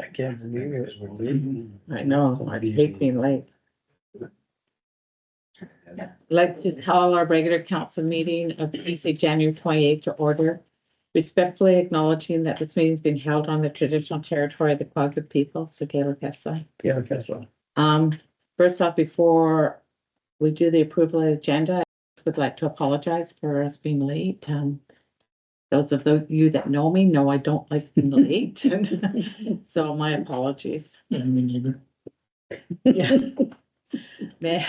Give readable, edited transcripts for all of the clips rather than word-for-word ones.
I can't believe it. We're leaving. I know, I hate being late. I'd like to call our regular council meeting of Tuesday, January 28th to order. Respectfully acknowledging that this meeting is being held on the traditional territory of the Quaker people, so Gayla Kessa. Yeah, okay, so. First off, before we do the approval of the agenda, I would like to apologize for us being late. Those of you that know me know I don't like being late, so my apologies. Me neither. Yeah. May I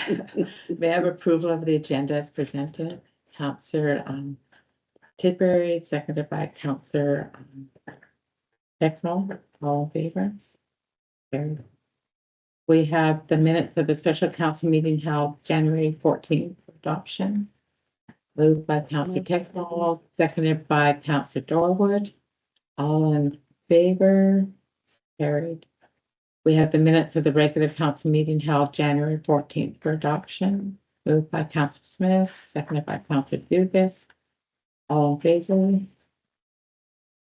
have approval of the agenda as presented? Counselor Tidbury, seconded by Counselor Exmo. All in favor? Carried. We have the minutes of the special council meeting held January 14th for adoption. Moved by Counselor Technol, seconded by Counselor Dorwood. All in favor? Carried. We have the minutes of the regular council meeting held January 14th for adoption. Moved by Counselor Smith, seconded by Counselor Dugas. All in favor?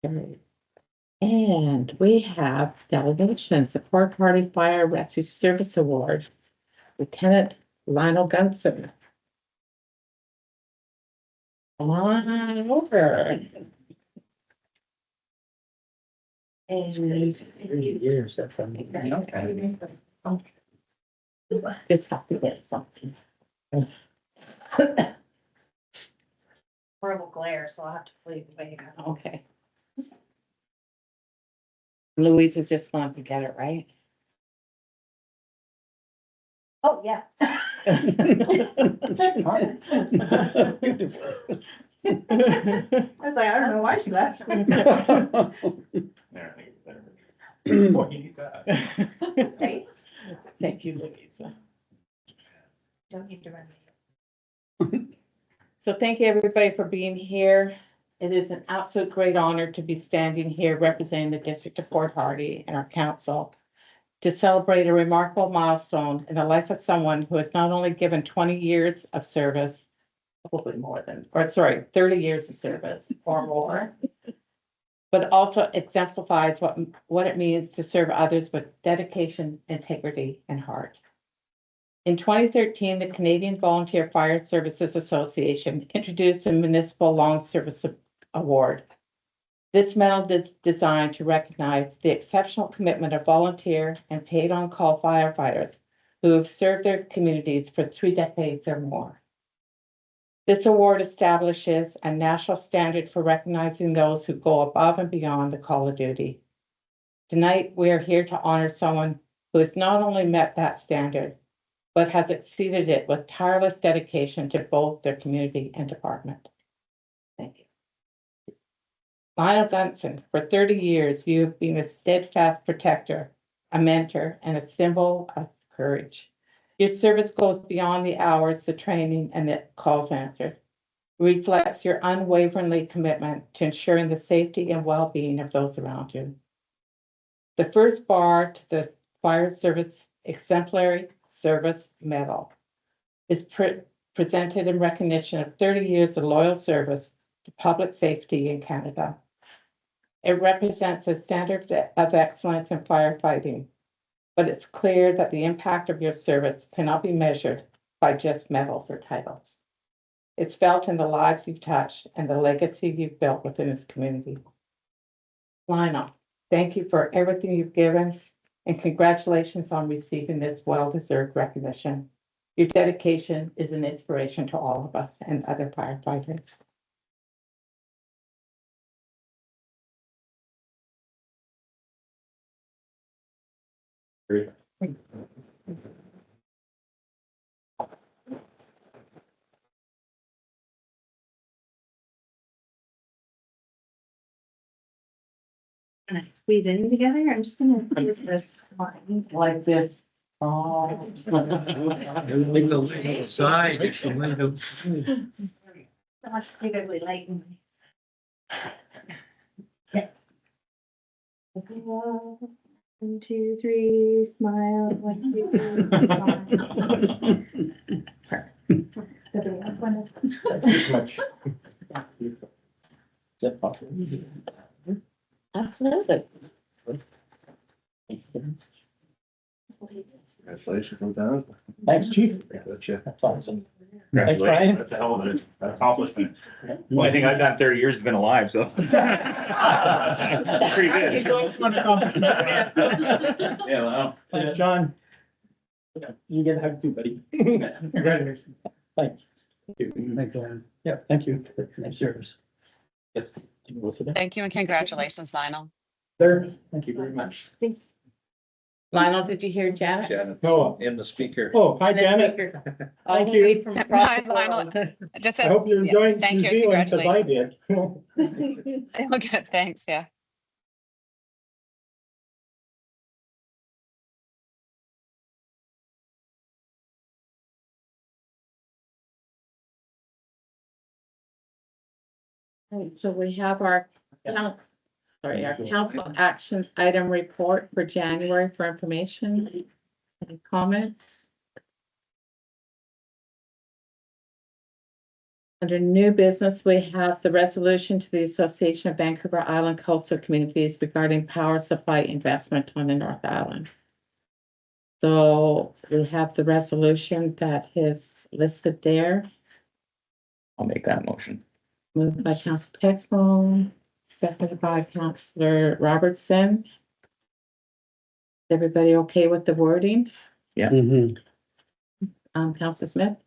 Carried. And we have delegations, the Port Hardy Fire Rescue Service Award, Lieutenant Lionel Gunson. Come on over. And 3 years, that's okay. just have to get something. Horrible glare, so I'll have to leave the way. Okay. Louise is just going to get it, right? Oh, yeah. I was like, I don't know why she left. Right? Thank you, Louisa. Don't need to run. So thank you, everybody, for being here. It is an absolute great honor to be standing here representing the District of Port Hardy and our council to celebrate a remarkable milestone in the life of someone who has not only given 20 years of service, hopefully more than, or sorry, 30 years of service or more, but also exemplifies what it means to serve others with dedication, integrity, and heart. In 2013, the Canadian Volunteer Fire Services Association introduced the Municipal Long Service Award. This medal is designed to recognize the exceptional commitment of volunteer and paid on-call firefighters who have served their communities for 3 decades or more. This award establishes a national standard for recognizing those who go above and beyond the call of duty. Tonight, we are here to honor someone who has not only met that standard, but has exceeded it with tireless dedication to both their community and department. Thank you. Lionel Gunson, for 30 years, you have been a steadfast protector, a mentor, and a symbol of courage. Your service goes beyond the hours, the training, and the calls answered. It reflects your unwavering commitment to ensuring the safety and well-being of those around you. The first bar to the Fire Service Exemplary Service Medal is presented in recognition of 30 years of loyal service to public safety in Canada. It represents a standard of excellence in firefighting, but it's clear that the impact of your service cannot be measured by just medals or titles. It's felt in the lives you've touched and the legacy you've built within this community. Lionel, thank you for everything you've given, and congratulations on receiving this well-deserved recognition. Your dedication is an inspiration to all of us and other firefighters. Great. Can I squeeze in together? I'm just gonna use this one. Like this. Oh. Leave the lady aside. If you leave them- So much vividly light. One, two, three, smile. 1, 2, 3, smile. Absolutely. Congratulations on that. Thanks, chief. That's That's awesome. Congratulations. Brian. That's a hell of an accomplishment. Only thing I've done 30 years has been alive, so. Pretty good. It's always one accomplishment. Yeah, well. John. You get a hug too, buddy. Congratulations. Thanks. Thanks, Aaron. Yeah, thank you for your service. Yes. Elizabeth. Thank you and congratulations, Lionel. Sir, thank you very much. Lionel, did you hear Janet? Janet, Oh, and the speaker. hi, Janet. All Thank the you. way from across Hi, the Lionel. world. Just I said, hope you're yeah, enjoying thank New you, Zealand as I congratulations. did. oh, good, thanks, yeah. Right, so we have our council action item report for January for information. Any comments? Under new business, we have the resolution to the Association of Vancouver Island Coastal Communities regarding power supply investment on the North Island. So we have the resolution that is listed there. I'll make that motion. Moved by Council Texmo, seconded by Councillor Robertson. Everybody okay with the wording? Councillor Smith?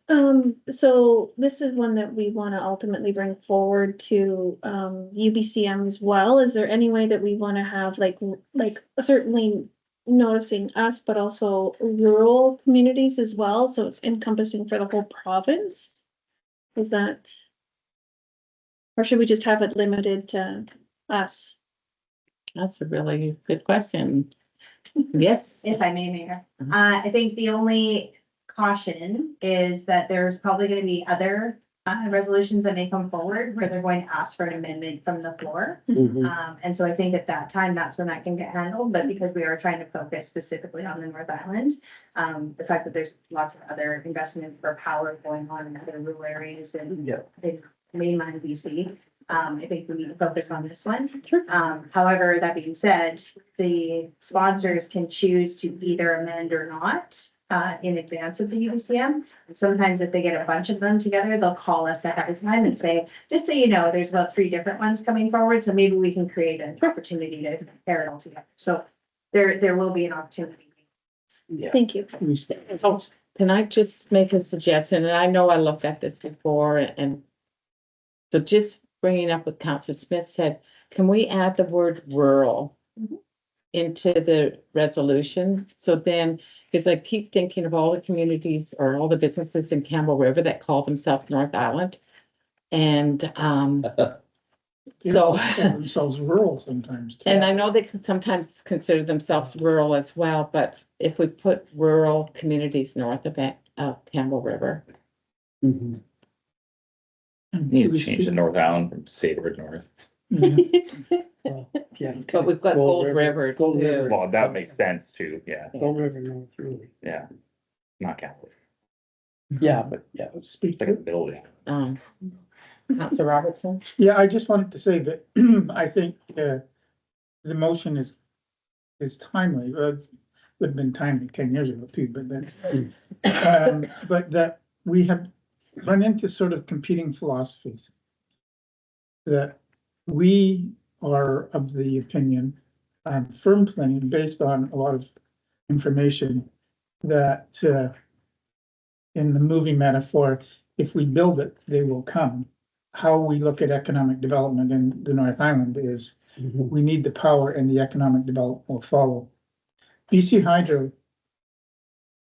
So this is one that we want to ultimately bring forward to, UBCM as well. Is there any way that we want to have like certainly noticing us, but also rural communities as well? So it's encompassing for the whole province? Is that? Or should we just have it limited to us? That's a really good question. Yes. If I may, Mayor. I think the only caution is that there's probably gonna be other resolutions that may come forward where they're going to ask for an amendment from the floor. And so I think at that time, that's when that can get handled, but because we are trying to focus specifically on the North Island, the fact that there's lots of other investment for power going on in other rural areas and in mainland BC. I think we need to focus on this one. However, that being said, the sponsors can choose to either amend or not in advance of the UBCM. And sometimes if they get a bunch of them together, they'll call us ahead of time and say, just so you know, there's about 3 different ones coming forward, so maybe we can create an opportunity to compare it all together. So there will be an opportunity. Thank you. So can I just make a suggestion? And I know I looked at this before and so just bringing up what Councillor Smith said, can we add the word rural into the resolution? So then, because I keep thinking of all the communities or all the businesses in Campbell River that call themselves North Island. And so, Themselves rural sometimes. too. and I know they can sometimes consider themselves rural as well, but if we put rural communities north of Campbell River. Mhm. Need to change the North Island from Sable North. Well, yeah, it's But we've got Gold River Gold too. River. Well, that makes sense too, yeah, Gold River North, really. yeah. Not Catholic, Yeah, but yeah, speak. it's like a building. Councillor Robertson? Yeah, I just wanted to say that I think the motion is timely. Well, it would have been timely 10 years ago too, but that's but that we have run into sort of competing philosophies. That we are of the opinion, firm opinion, based on a lot of information that in the movie metaphor, if we build it, they will come. How we look at economic development in the North Island is we need the power and the economic development will follow. BC Hydro,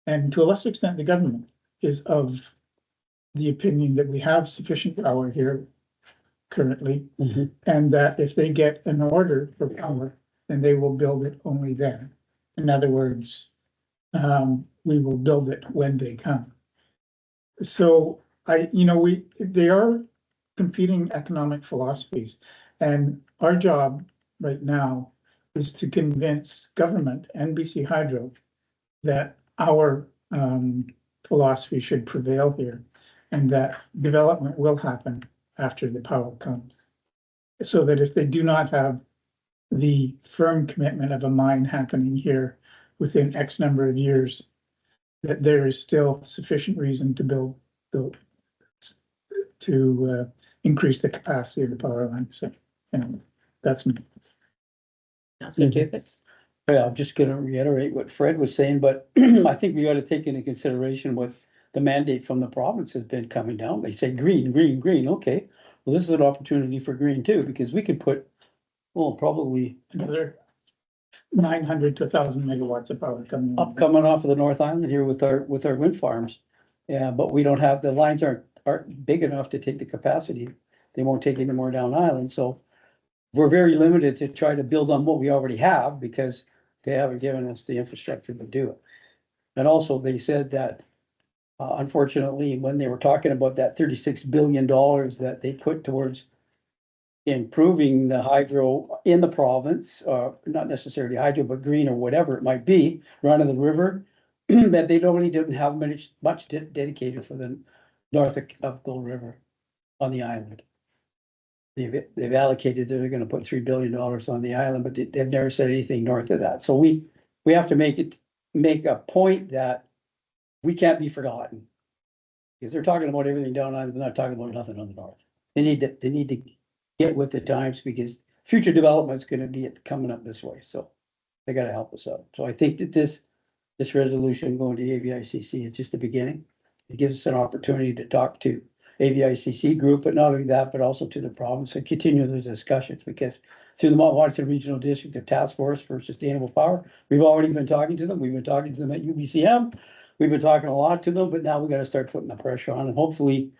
and to a lesser extent, the government is of the opinion that we have sufficient power here currently, and that if they get an order for power, then they will build it only then. In other words, we will build it when they come. So they are competing economic philosophies, and our job right now is to convince government and BC Hydro that our philosophy should prevail here and that development will happen after the power comes. So that if they do not have the firm commitment of a mine happening here within X number of years, that there is still sufficient reason to build, to increase the capacity of the power line. So, you know, that's me. Councilor Jacobs? Yeah, I'm just gonna reiterate what Fred was saying, but I think we ought to take into consideration what the mandate from the province has been coming down. They say green, green, green, okay. Well, this is an opportunity for green too, because we could put, well, probably Another 900 to 1,000 megawatts of power coming. up coming off of the North Island here with our wind farms. Yeah, but we don't have, the lines aren't big enough to take the capacity. They won't take any more down island, so we're very limited to try to build on what we already have because they haven't given us the infrastructure to do it. And also, they said that unfortunately, when they were talking about that $36 billion that they put towards improving the hydro in the province, not necessarily hydro, but green or whatever it might be, run of the river, that they only didn't have much dedicated for the north of Gold River on the island. They've allocated, they're gonna put $3 billion on the island, but they've never said anything north of that. So we have to make a point that we can't be forgotten. Because they're talking about everything down island, they're not talking about nothing on the north. They need to get with the times because future development's gonna be coming up this way, so they gotta help us out. So I think that this resolution going to AVICC is just the beginning. It gives us an opportunity to talk to AVICC group, but not only that, but also to the province and continue those discussions because through the Mount Washington Regional District, the Task Force for Sustainable Power, we've already been talking to them. We've been talking to them at UBCM. We've been talking a lot to them, but now we gotta start putting the pressure on and hopefully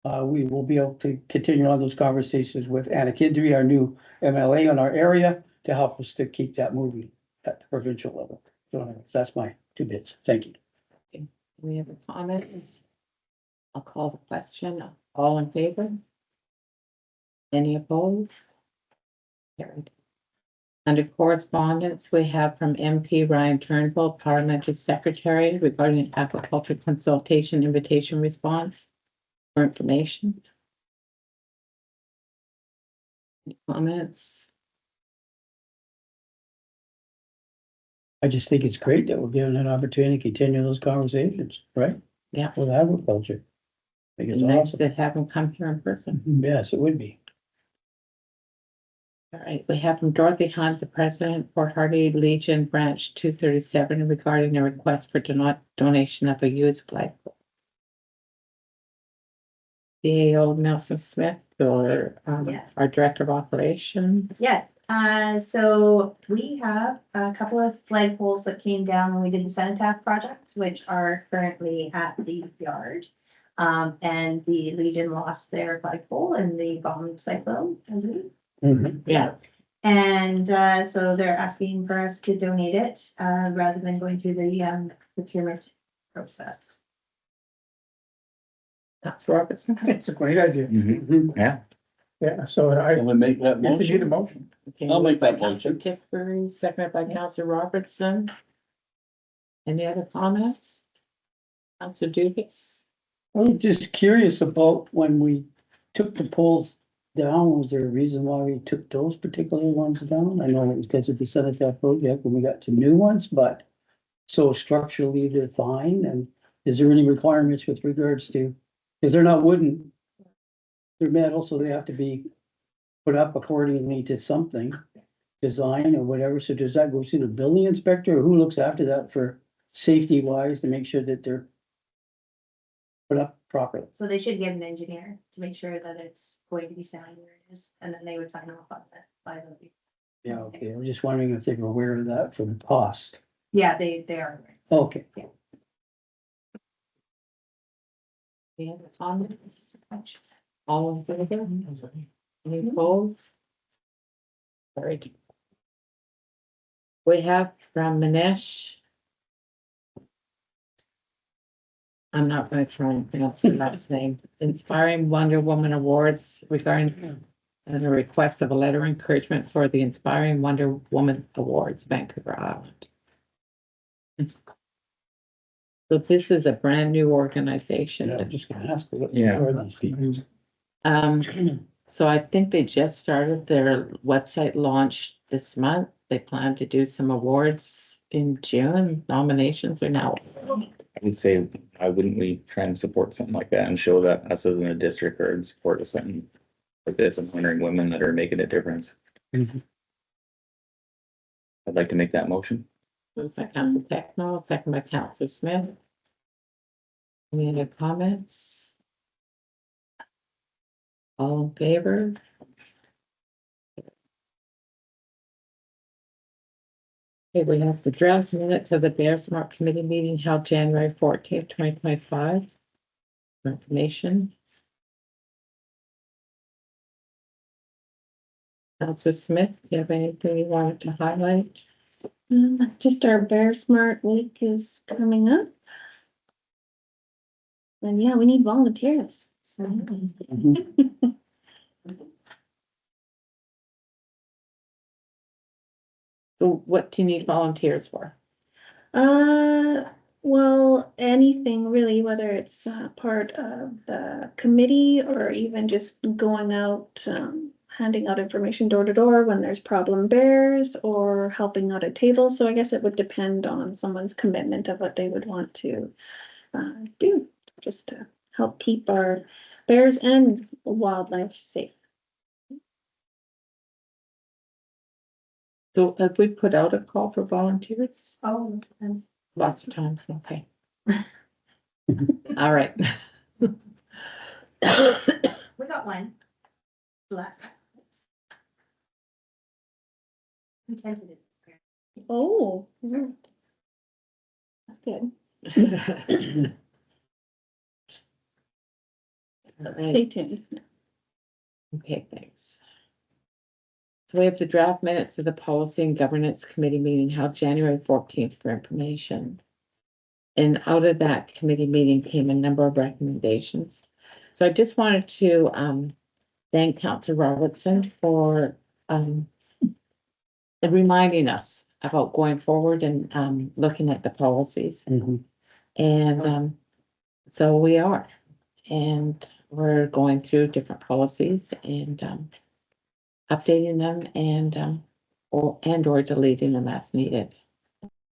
we will be able to continue on those conversations with Anna Kindry, our new MLA in our area, to help us to keep that moving at the provincial level. So that's my 2 bits. Thank you. We have a comments? I'll call the question. All in favor? Any opposed? Carried. Under correspondence, we have from MP Ryan Turnbull, Parliamentary Secretary, regarding agriculture consultation invitation response for information. Any comments? I just think it's great that we're given an opportunity to continue those conversations, right? Yeah. With agriculture. I think it's Nice awesome. that haven't come here in person. Yes, it would be. All right, we have from Dorothy Hunt, the president, Port Hardy Legion Branch 237, regarding a request for donation of a used flagpole. CAO Nelson Smith, or Yeah. our Director of Operations. Yes, so we have a couple of flagpoles that came down when we did the Cenotaph project, which are currently at the yard. And the Legion lost their flagpole in the bomb cyclone, I believe. Yeah. And so they're asking for us to donate it, rather than going through the procurement process. That's Robertson. It's a great idea. Yeah. Yeah, so Can we make that if you need a motion? motion. Okay, I'll make moved by that Councillor motion. Tickbury, seconded by Councillor Robertson. Any other comments? Councillor Dugas? I'm just curious about when we took the poles down, was there a reason why we took those particular ones down? I know it was because of the Cenotaph project when we got some new ones, but so structurally they're fine, and is there any requirements with regards to, because they're not wooden, they're metal, so they have to be put up accordingly to something, design or whatever, so does that go through the building inspector, or who looks after that for safety wise to make sure that they're put up properly? So they should get an engineer to make sure that it's going to be sound where it is, and then they would sign off on it by the. Yeah, okay, I'm just wondering if they were aware of that from cost. Yeah, they are. Okay. Any other comments? All in favor? Any opposed? Carried. We have from Manesh. I'm not gonna try and pronounce the last name. Inspiring Wonder Woman Awards regarding and a request of a letter of encouragement for the Inspiring Wonder Woman Awards, Vancouver Island. So this is a brand new organization. Yeah, I'm just gonna ask. What Yeah. are these people? So I think they just started their website launch this month. They plan to do some awards in June. Nominations are now. I would say, why wouldn't we try and support something like that and show that us as in a district are in support of something like this and honoring women that are making a difference? Mhm. I'd like to make that motion. Moved by Council Pecknold, second by Council Smith. Any other comments? All in favor? Okay, we have the draft minutes of the Bear Smart Committee meeting held January 14th, 2025. For information. Council Smith, do you have anything you wanted to highlight? Just our Bear Smart week is coming up. And yeah, we need volunteers. So, Mhm. So what do you need volunteers for? well, anything really, whether it's part of the committee or even just going out, handing out information door to door when there's problem bears or helping out at tables. So I guess it would depend on someone's commitment of what they would want to do, just to help keep our bears and wildlife safe. So have we put out a call for volunteers? Oh, Lots of times, okay. All right. we got one. The last time. We tended it. Oh, that's good. So stay tuned. Okay, thanks. So we have the draft minutes of the Policy and Governance Committee meeting held January 14th for information. And out of that committee meeting came a number of recommendations. So I just wanted to thank Councilor Robertson for reminding us about going forward and looking at the policies. Mhm. And so we are. And we're going through different policies and updating them and or deleting them as needed.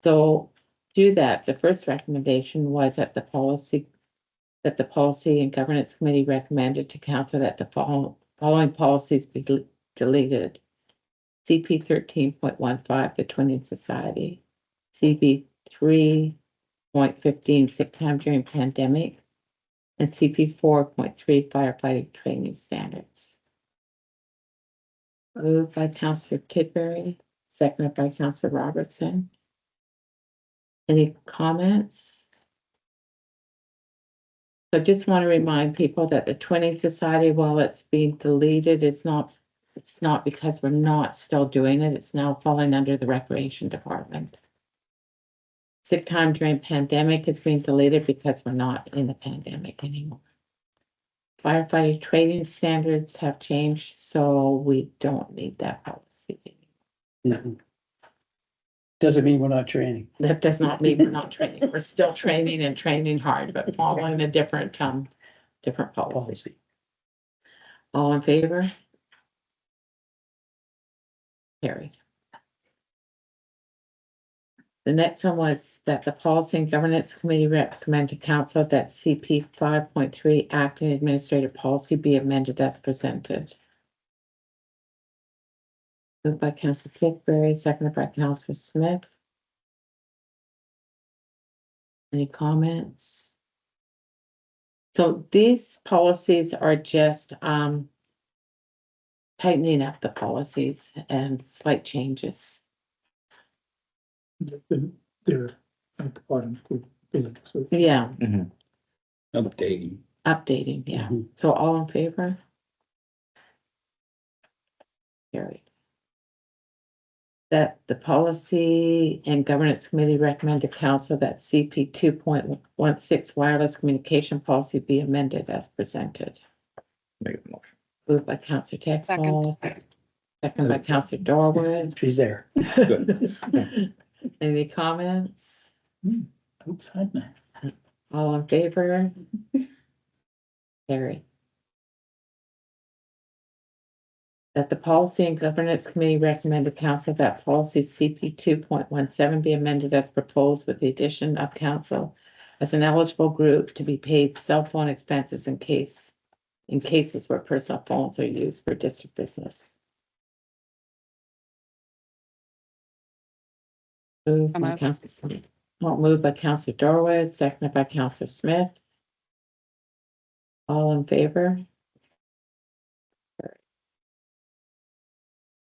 So do that. The first recommendation was that the policy and governance committee recommended to council that the following policies be deleted. CP 13.15, the Twinning Society, CP 3.15, sick time during pandemic, and CP 4.3, firefighting training standards. Moved by Councillor Tidbury, seconded by Councillor Robertson. Any comments? So just want to remind people that the Twinning Society, while it's being deleted, it's not because we're not still doing it. It's now falling under the Recreation Department. Sick time during pandemic is being deleted because we're not in the pandemic anymore. Firefighting training standards have changed, so we don't need that policy. Mhm. Doesn't mean we're not training. That does not mean we're not training. We're still training and training hard, but following a different policy. Policy. All in favor? Carried. The next one was that the Policy and Governance Committee recommend to council that CP 5.3 acting administrative policy be amended as presented. Moved by Councilor Kickbury, seconded by Councilor Smith. Any comments? So these policies are just tightening up the policies and slight changes. They're at the bottom. So Yeah, Updating. updating, yeah. Mhm. So all in favor? Carried. That the Policy and Governance Committee recommend to council that CP 2.16 wireless communication policy be amended as presented. Make the motion. Moved by Councilor Textall, second by Councilor Dorwood. She's there. Any comments? outside now. All in favor? Carried. that the Policy and Governance Committee recommended council that policy CP 2.17 be amended as proposed with the addition of council as an eligible group to be paid cell phone expenses in cases where personal phones are used for district business. Moved by moved. Council Smith. Well, moved by Council Dorwin, seconded by Council Smith. All in favor?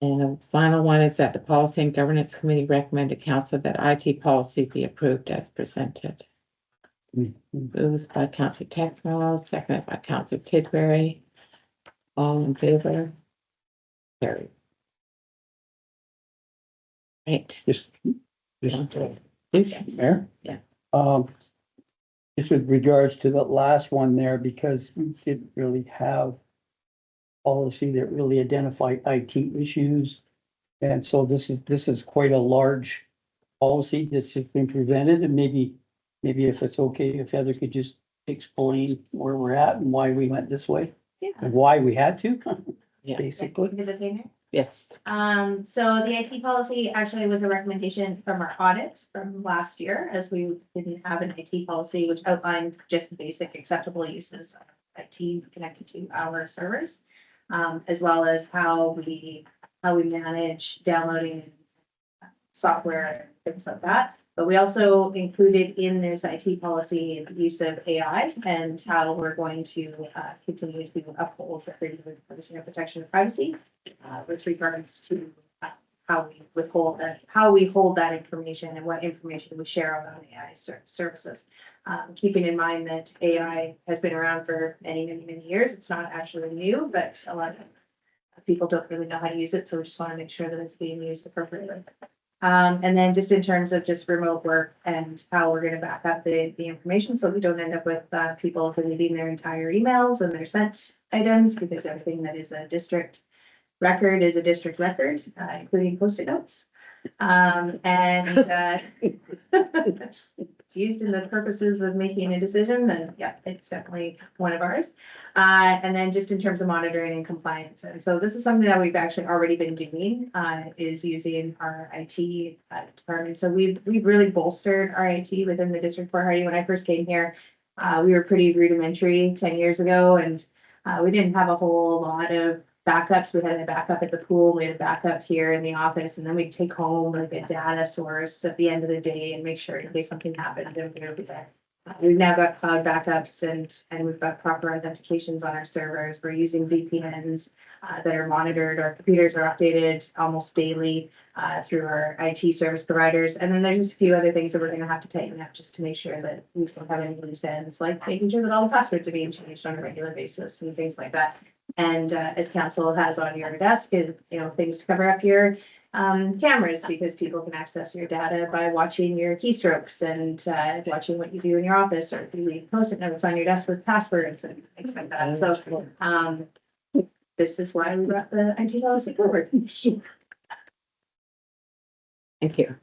And the final one is that the Policy and Governance Committee recommended council that IT policy be approved as presented. Moved by Council Texmo, seconded by Council Tidbury. All in favor? Carried. Right. Just, Council. Mayor? Yeah. Just with regards to the last one there, because we didn't really have policy that really identified IT issues. And so this is quite a large policy that's just been presented, and maybe if it's okay, if Heather could just explain where we're at and why we went this way. Yeah. And why we had to, Yeah. basically. Is it okay, Mayor? Yes. So the IT policy actually was a recommendation from our audit from last year, as we didn't have an IT policy, which outlined just basic acceptable uses of IT connected to our servers. As well as how we manage downloading software, things like that. But we also included in this IT policy the use of AI and how we're going to continue to uphold the freedom of information and protection of privacy, with regards to how we hold that information and what information we share about AI services. Keeping in mind that AI has been around for many years. It's not actually new, but a lot of people don't really know how to use it. So we just want to make sure that it's being used appropriately. And then just in terms of just remote work and how we're going to back up the information, so we don't end up with people deleting their entire emails and their sent items, because everything that is a district record is a district record, including Post-it notes. It's used in the purposes of making a decision, then yeah, it's definitely one of ours. And then just in terms of monitoring and compliance. And so this is something that we've actually already been doing, is using our IT department. So we've really bolstered our IT within the district for Hardy. When I first came here, we were pretty rudimentary 10 years ago, and we didn't have a whole lot of backups. We had a backup at the pool, we had a backup here in the office, and then we'd take home like a data source at the end of the day and make sure in case something happened, it would be there. We've now got cloud backups and we've got proper authentications on our servers. We're using VPNs that are monitored. Our computers are updated almost daily through our IT service providers. And then there's just a few other things that we're going to have to tighten up just to make sure that we don't have any loose ends, like making sure that all the passwords are being changed on a regular basis and things like that. And as council has on your desk, and things to cover up your cameras, because people can access your data by watching your keystrokes and watching what you do in your office, or if you leave Post-it notes on your desk with passwords and things like that. So this is why we brought the IT policy forward. Thank you.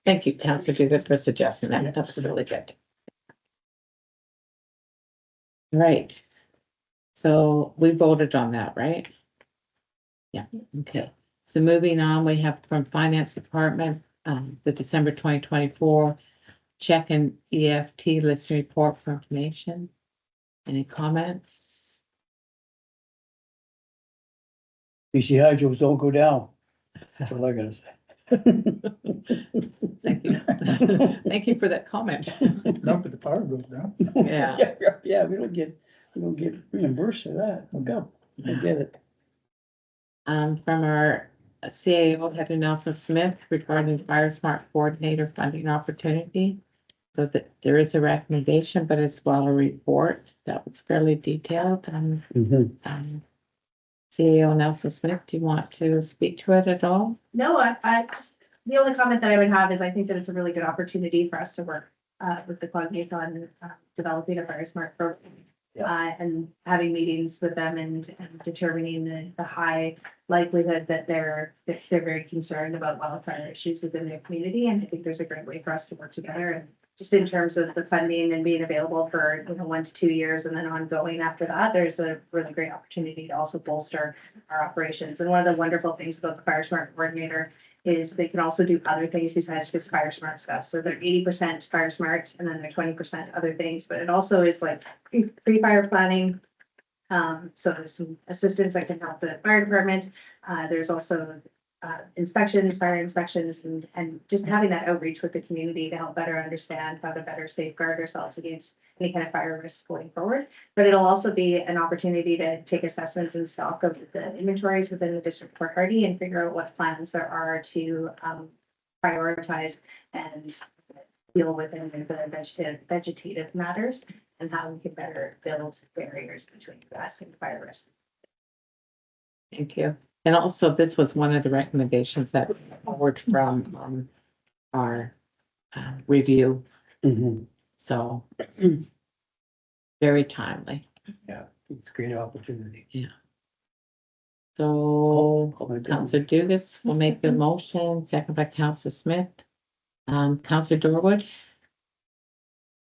Thank you, Councilor Dugas, for suggesting that. That was really good. Right. So we voted on that, right? Yeah, okay. So moving on, we have from Finance Department, the December 2024 check and EFT list report for information. Any comments? BC Hydros don't go down. That's what I'm gonna say. Thank you. Thank you for that comment. No, but the power goes down. Yeah. Yeah, we don't get reimbursed for that. Go, I get it. From our CAO Heather Nelson Smith regarding Fire Smart Coordinator funding opportunity. So that there is a recommendation, but as well a report that was fairly detailed. CAO Nelson Smith, do you want to speak to it at all? No, I just, the only comment that I would have is I think that it's a really good opportunity for us to work with the Quadgate on developing a Fire Smart program. And having meetings with them and determining the high likelihood that they're very concerned about wildfire issues within their community. And I think there's a great way for us to work together. just in terms of the funding and being available for, 1 to 2 years and then ongoing after that, there's a really great opportunity to also bolster our operations. And one of the wonderful things about the Fire Smart Coordinator is they can also do other things besides just Fire Smart stuff. So they're 80% Fire Smart and then they're 20% other things, but it also is like pre-fire planning. So there's some assistance that can help the fire department. There's also inspections, fire inspections, and just having that outreach with the community to help better understand how to better safeguard ourselves against any kind of fire risks going forward. But it'll also be an opportunity to take assessments and stock of the inventories within the district of Port Hardy and figure out what plans there are to prioritize and deal with any of the vegetative matters and how we can better build barriers between us and fire risk. Thank you. And also, this was one of the recommendations that forward from our review, Mhm. so very timely. Yeah, it's a great opportunity. So I'll make that Counselor Dugas will make the motion, second by Counselor Smith. Counselor Dorwood?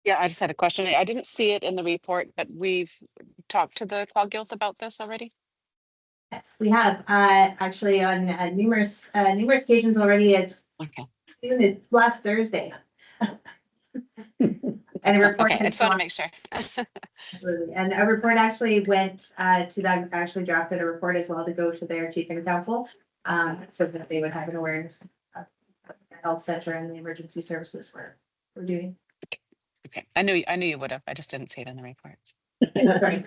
Yeah, I just had a question. I didn't see it in the report, but we've talked to the Clogguilth about this already. Yes, we have, actually on numerous occasions already. It's Okay. soon as last Thursday. And a report. Okay, I just want to make sure. Absolutely. And a report actually went to them, actually drafted a report as well to go to their chief and council. So that they would have an awareness of what the health center and the emergency services were doing. Okay, I knew you would have. I just didn't see it in the reports. Right.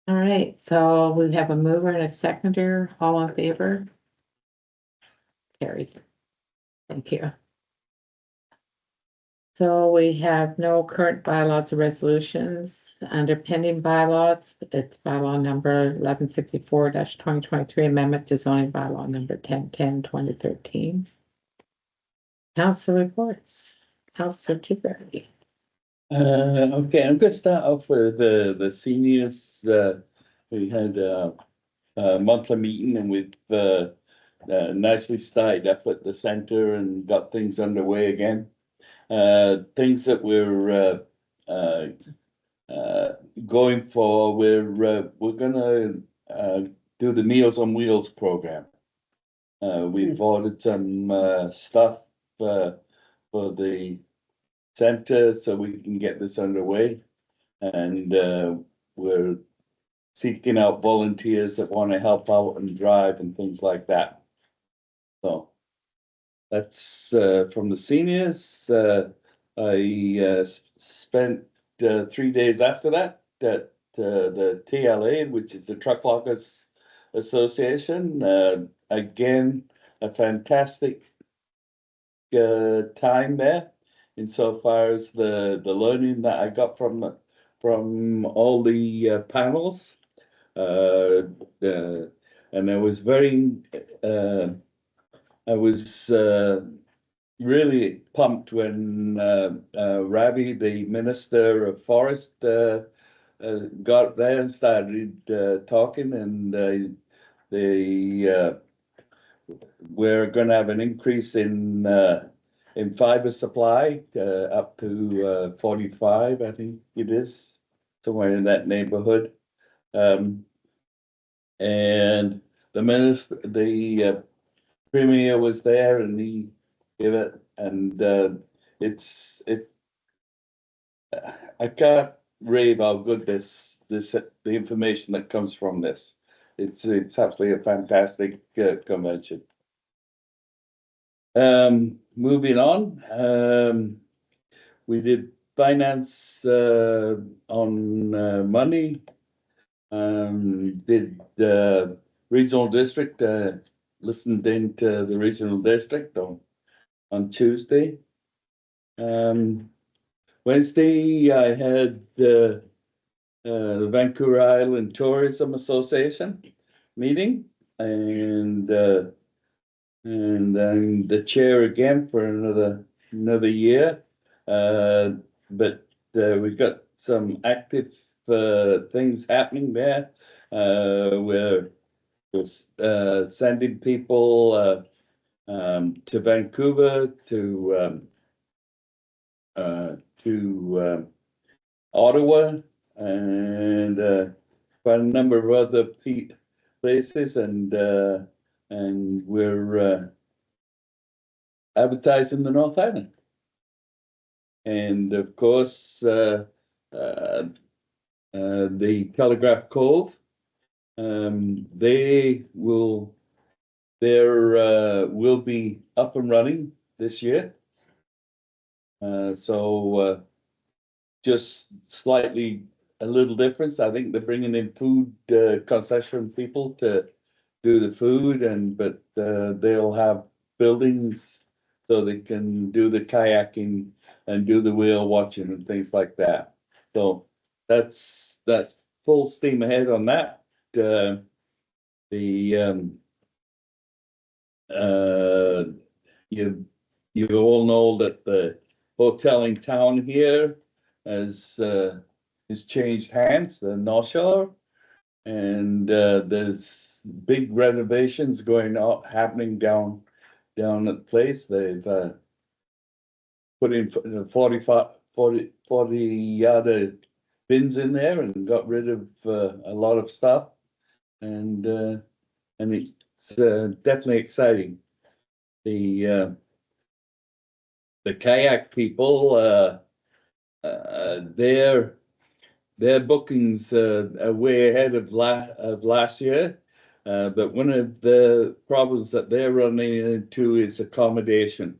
All right, so we have a mover and a seconder, all in favor? Carried. Thank you. So we have no current bylaws or resolutions. Under pending bylaws, it's bylaw number 1164-2023, amendment to zoning bylaw number 1010-2013. Council reports. Councilor Tigrady. Okay, I'm gonna start off with the seniors. We had a monthly meeting and we've nicely started up at the center and got things underway again. Things that we're going for, we're gonna do the Meals on Wheels program. We've ordered some stuff for the center so we can get this underway. And we're seeking out volunteers that want to help out and drive and things like that. So that's from the seniors. I spent 3 days after that at the TLA, which is the Truck Lockers Association. Again, a fantastic time there, insofar as the learning that I got from all the panels. And I was really pumped when Ravi, the Minister of Forest, got there and started talking, and we're going to have an increase in fiber supply up to 45, I think it is, somewhere in that neighborhood. And the premier was there and he gave it, and I can't rave how good the information that comes from this. It's absolutely a fantastic convention. Moving on, we did finance on money. Did regional district, listened into the regional district on Tuesday. Wednesday, I had the Vancouver Island Tourism Association meeting, and I'm the chair again for another year. But we've got some active things happening there. We're sending people to Vancouver, to Ottawa, and quite a number of other places, and we're advertising the North Island. And of course, the Telegraph Cove, will be up and running this year. So just slightly a little difference. I think they're bringing in food concession people to do the food, but they'll have buildings so they can do the kayaking and do the whale watching and things like that. So that's full steam ahead on that. You all know that the hotel in town here has changed hands, the North Shore, and there's big renovations happening down at the place. They've put in 40 other bins in there and got rid of a lot of stuff, and it's definitely exciting. The kayak people, their bookings are way ahead of last year, but one of the problems that they're running into is accommodation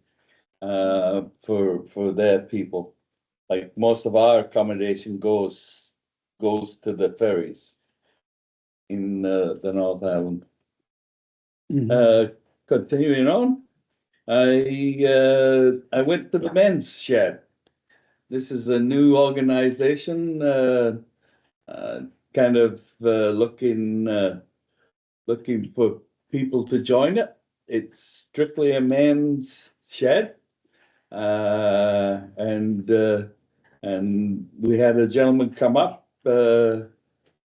for their people. Like most of our accommodation goes to the ferries in the North Island. Continuing on, I went to the men's shed. This is a new organization, kind of looking for people to join it. It's strictly a men's shed, and we had a gentleman come up to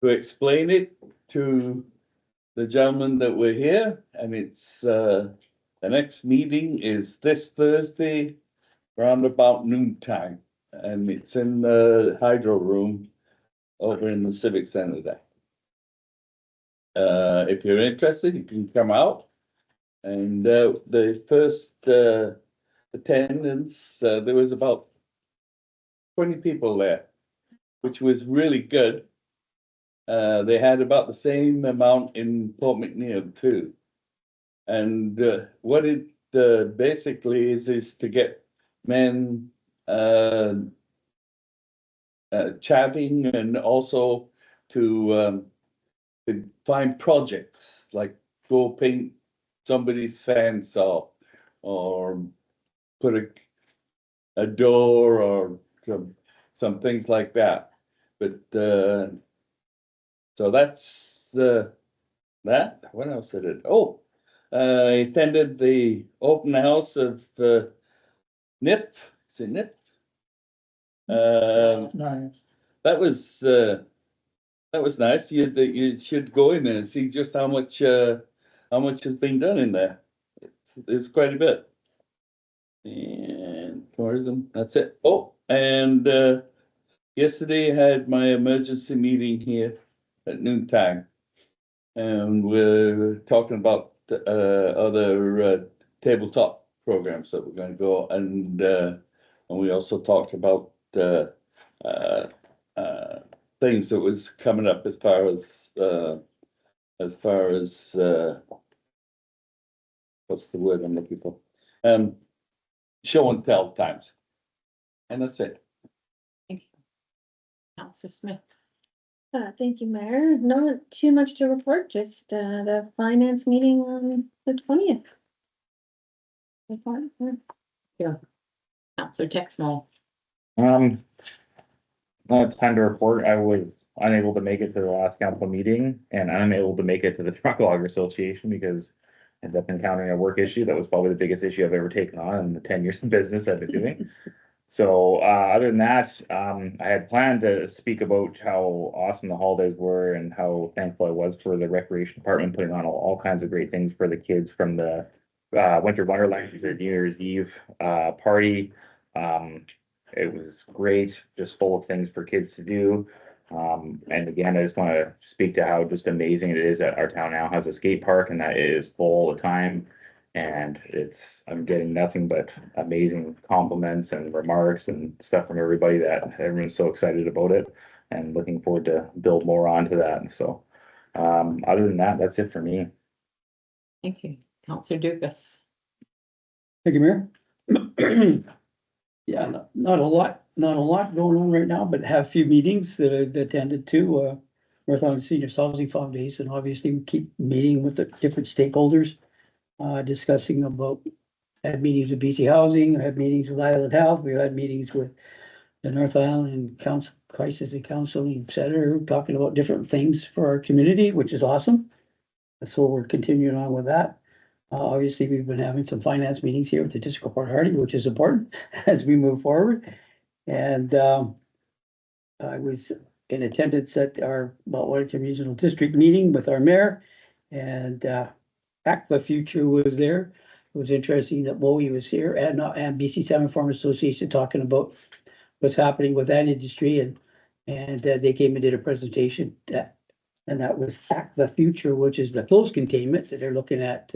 explain it to the gentlemen that were here, and it's the next meeting is this Thursday around about noontime, and it's in the Hydro Room over in the Civic Center there. If you're interested, you can come out. And the first attendance, there was about 20 people there, which was really good. They had about the same amount in Port McNeill too. And what it basically is to get men chatting, and also to find projects, like go paint somebody's fence or put a door or some things like that. But so that's that. What else did it? Oh, I attended the open house of NIF. Is it NIF? Nice. That was nice. You should go in there and see just how much has been done in there. It's quite a bit. And tourism, that's it. Oh, and yesterday I had my emergency meeting here at noontime, and we're talking about other tabletop programs that we're going to go, and we also talked about things that was coming up as far as what's the word I'm looking for? Show and tell times. And that's it. Councillor Smith. Thank you, Mayor. Not too much to report, just the finance meeting on the 20th. Councillor Texmo. Not time to report. I was unable to make it to the last council meeting, and I'm unable to make it to the Truck Logger Association because I ended up encountering a work issue that was probably the biggest issue I've ever taken on in the 10 years of business I've been doing. So other than that, I had planned to speak about how awesome the holidays were and how thankful I was for the recreation department putting on all kinds of great things for the kids from the Winter Wonderland, which is their New Year's Eve, party. It was great, just full of things for kids to do. And again, I just want to speak to how just amazing it is that our town now has a skate park and that it is full all the time. And I'm getting nothing but amazing compliments and remarks and stuff from everybody that everyone's so excited about it and looking forward to build more onto that. So, other than that, that's it for me. Thank you. Counselor Dukas. Thank you, Mayor. Yeah, not a lot going on right now, but have a few meetings that I've attended to, North Island Senior Housing Foundation. Obviously, we keep meeting with the different stakeholders, discussing about, had meetings with BC Housing, had meetings with Island Health, we've had meetings with the North Island Council, Crisis and Counseling, et cetera, talking about different things for our community, which is awesome. So we're continuing on with that. Obviously, we've been having some finance meetings here with the District of Port Hardy, which is important as we move forward. And I was in attendance at our Mount Wellington Regional District meeting with our mayor, and Act the Future was there. It was interesting that Bowie was here and BC Salmon Farm Association talking about what's happening with that industry, and they came and did a presentation and that was Act the Future, which is the closed containment that they're looking at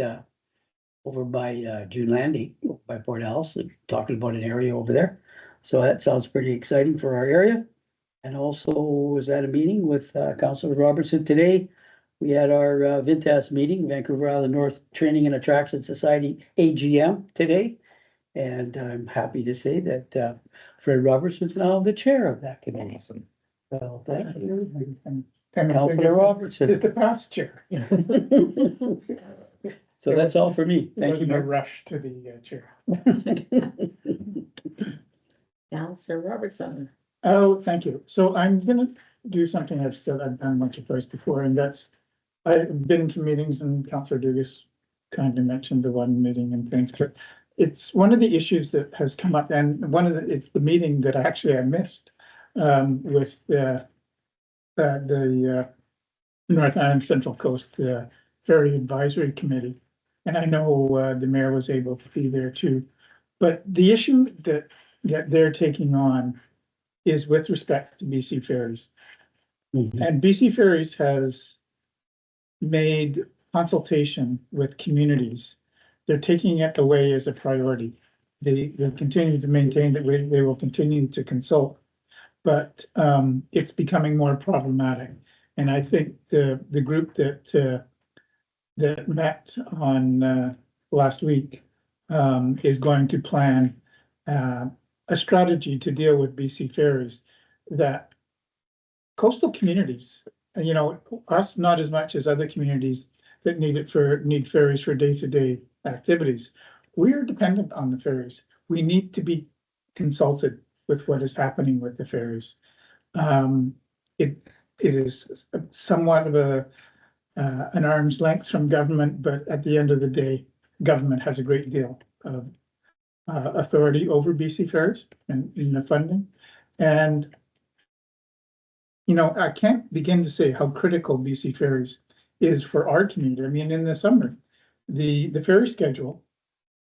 over by June Landing, by Port Alice, and talking about an area over there. So that sounds pretty exciting for our area. And also was at a meeting with Councilor Robertson today. We had our VINTAS meeting, Vancouver Island North Training and Attraction Society, AGM today. And I'm happy to say that Fred Robertson is now the chair of that committee. Awesome. So thank you. And Councilor Robertson. Is the past chair. So that's all for me. There Thank you, wasn't a Mayor. rush to the chair. Counselor Robertson. Oh, thank you. So I'm gonna do something I've done once or twice before, and that's, I've been to meetings and Councillor Dugas kind of mentioned the one meeting and things, but it's one of the issues that has come up, and it's the meeting that I missed with the North Island Central Coast Ferry Advisory Committee. And I know the mayor was able to be there too. But the issue that they're taking on is with respect to BC Ferries. And BC Ferries has made consultation with communities. They're taking it away as a priority. They continue to maintain that they will continue to consult, but it's becoming more problematic. And I think the group that met on last week is going to plan a strategy to deal with BC Ferries, that coastal communities, you know, us not as much as other communities that need ferries for day-to-day activities. We are dependent on the ferries. We need to be consulted with what is happening with the ferries. It is somewhat of an arm's length from government, but at the end of the day, government has a great deal of authority over BC Ferries and in the funding. And, you know, I can't begin to say how critical BC Ferries is for our community. I mean, in the summer, the ferry schedule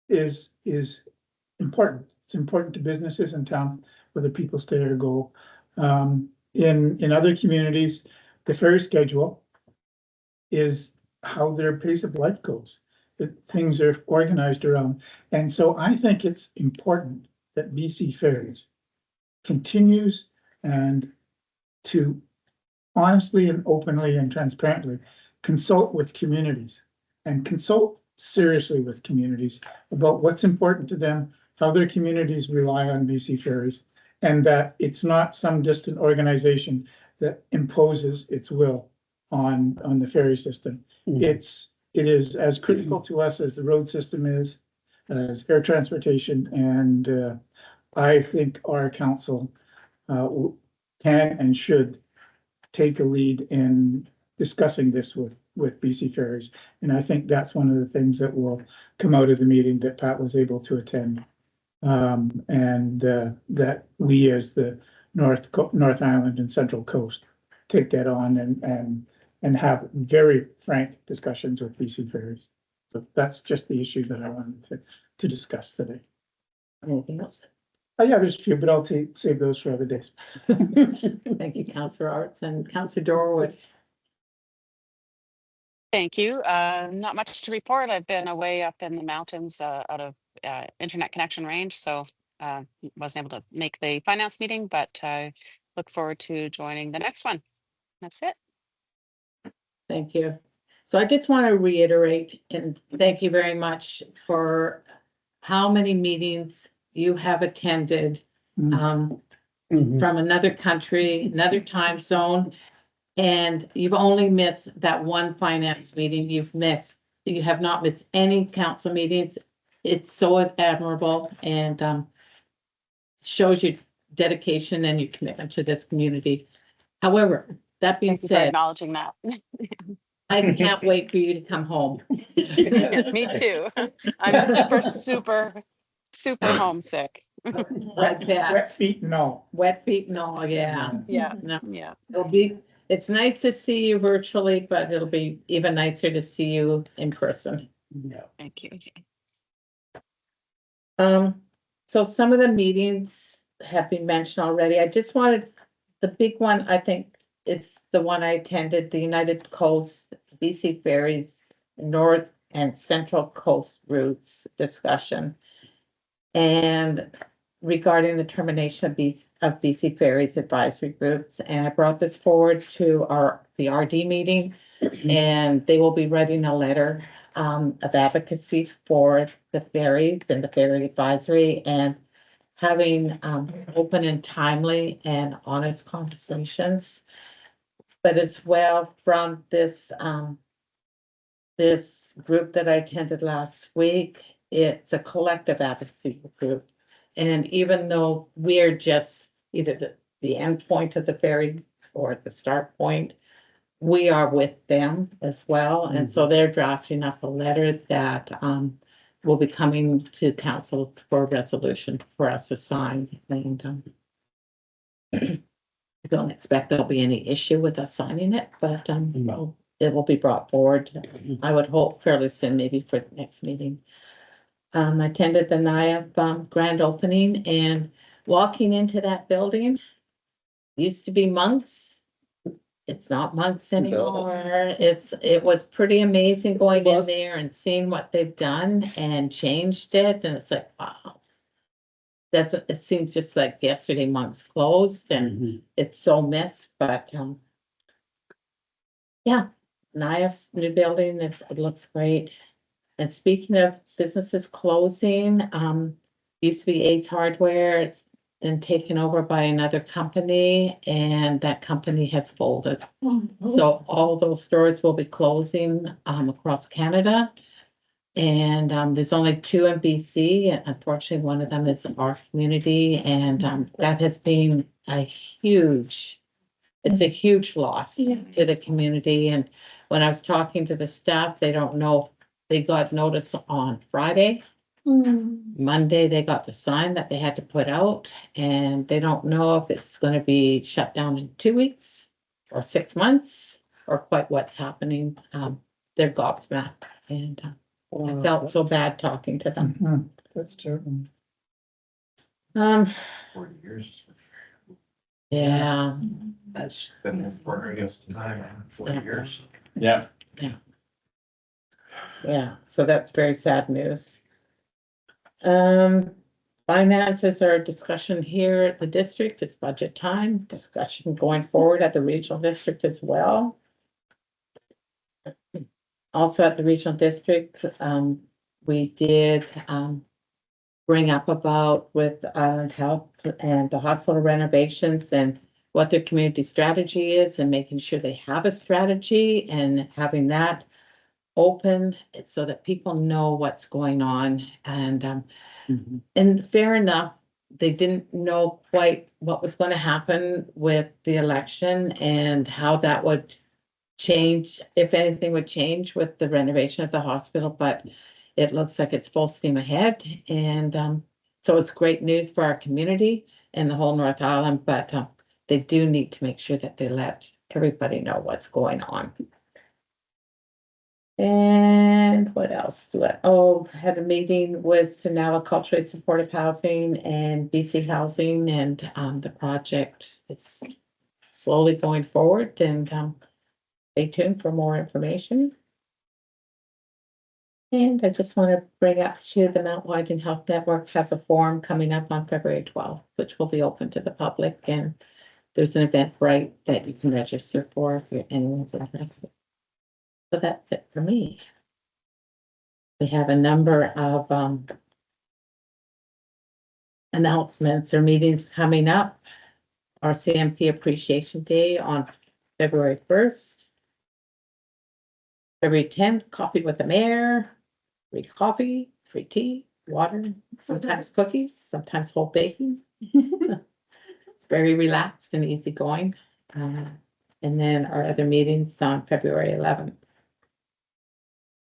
is important. It's important to businesses in town, whether people stay or go. In other communities, the ferry schedule is how their pace of life goes, that things are organized around. And so I think it's important that BC Ferries continues and to honestly and openly and transparently consult with communities and consult seriously with communities about what's important to them, how their communities rely on BC Ferries, and that it's not some distant organization that imposes its will on the ferry system. It is as critical to us as the road system is, as air transportation, and I think our council can and should take a lead in discussing this with BC Ferries. And I think that's one of the things that will come out of the meeting that Pat was able to attend. And that we as the North Island and Central Coast take that on and have very frank discussions with BC Ferries. So that's just the issue that I wanted to discuss today. Anything else? Oh, yeah, there's a few, but I'll save those for other days. Thank you, Counselor Arts and Counselor Dorwood. Thank you. Not much to report. I've been away up in the mountains out of internet connection range, so wasn't able to make the finance meeting, but I look forward to joining the next one. That's it. Thank you. So I just want to reiterate and thank you very much for how many meetings you have attended Mhm. from another country, another time zone. And you've only missed that one finance meeting you have not missed any council meetings. It's so admirable and shows your dedication and your commitment to this community. However, that being Thank you for said, acknowledging that. I can't wait for you to come home. Me too. I'm super homesick. Like that, Wet feet, no. wet feet and all, yeah. Yeah, No, yeah. it's nice to see you virtually, but it'll be even nicer to see you in person. Yeah. Thank you. So some of the meetings have been mentioned already. I just wanted, the big one, I think, it's the one I attended, the United Coast BC Ferries North and Central Coast routes discussion. And regarding the termination of BC Ferries advisory groups, and I brought this forward to the RD meeting. And they will be writing a letter of advocacy for the ferry and the ferry advisory and having open and timely and honest conversations. But as well from this this group that I attended last week, it's a collective advocacy group. And even though we're just either the end point of the ferry or the start point, we are with them as well. And so they're drafting up a letter that will be coming to council for a resolution for us to sign. And I don't expect there'll be any issue with us signing it, but No. it will be brought forward. I would hope fairly soon, maybe for the next meeting. I attended the NIAF grand opening and walking into that building used to be monks. It's not months anymore. It was pretty amazing going in there and seeing what they've done and changed it. And it's like, wow. It seems just like yesterday months closed and it's so missed, but yeah, nice new building. It looks great. And speaking of businesses closing, used to be Ace Hardware. It's been taken over by another company and that company has folded. So all those stores will be closing across Canada. And there's only 2 in BC. And unfortunately, one of them is our community, and that has been it's a huge loss to the community. And when I was talking to the staff, they don't know if they got notice on Friday. Monday, they got the sign that they had to put out, and they don't know if it's going to be shut down in 2 weeks or 6 months or quite what's happening. They're gobsmacked, and I felt so bad talking to them. That's terrible. 40 years. Yeah, That's been there for, I guess, 40 years. Yeah. yeah, so that's very sad news. Finances are a discussion here at the district. It's budget time, discussion going forward at the regional district as well. Also at the regional district, we did bring up about with health and the hospital renovations and what their community strategy is and making sure they have a strategy and having that open so that people know what's going on. And fair enough, they didn't know quite what was going to happen with the election and how that would change, if anything would change with the renovation of the hospital, but it looks like it's full steam ahead. And so it's great news for our community and the whole North Island, but they do need to make sure that they let everybody know what's going on. And And what else? Had a meeting with Sonala Culturally Supportive Housing and BC Housing and, the project is slowly going forward and, stay tuned for more information. And I just want to bring up to the Mount Widen Health Network has a forum coming up on February 12th, which will be open to the public, and there's an Eventbrite that you can register for if anyone's interested. So that's it for me. We have a number of announcements or meetings coming up. Our CMP Appreciation Day on February 1st. February 10th, coffee with the mayor, free coffee, free tea, water, sometimes cookies, sometimes whole baking. It's very relaxed and easygoing. And then our other meetings on February 11th.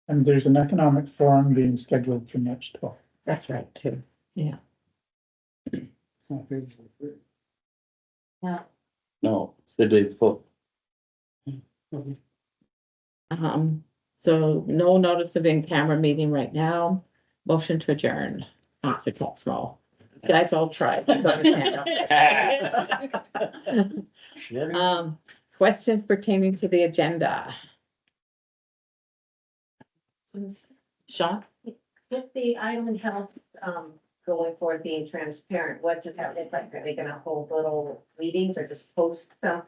And there's an economic forum being scheduled for March 12th. That's right, too. Yeah. No, it's the day before. So no notice of in-camera meeting right now. Motion to adjourn. Councilor Catsmall. You guys all tried. You got your hand up. Questions pertaining to the agenda. Sean? With the Island Health, going forward being transparent, what does that look like? Are they gonna hold little meetings or just post something?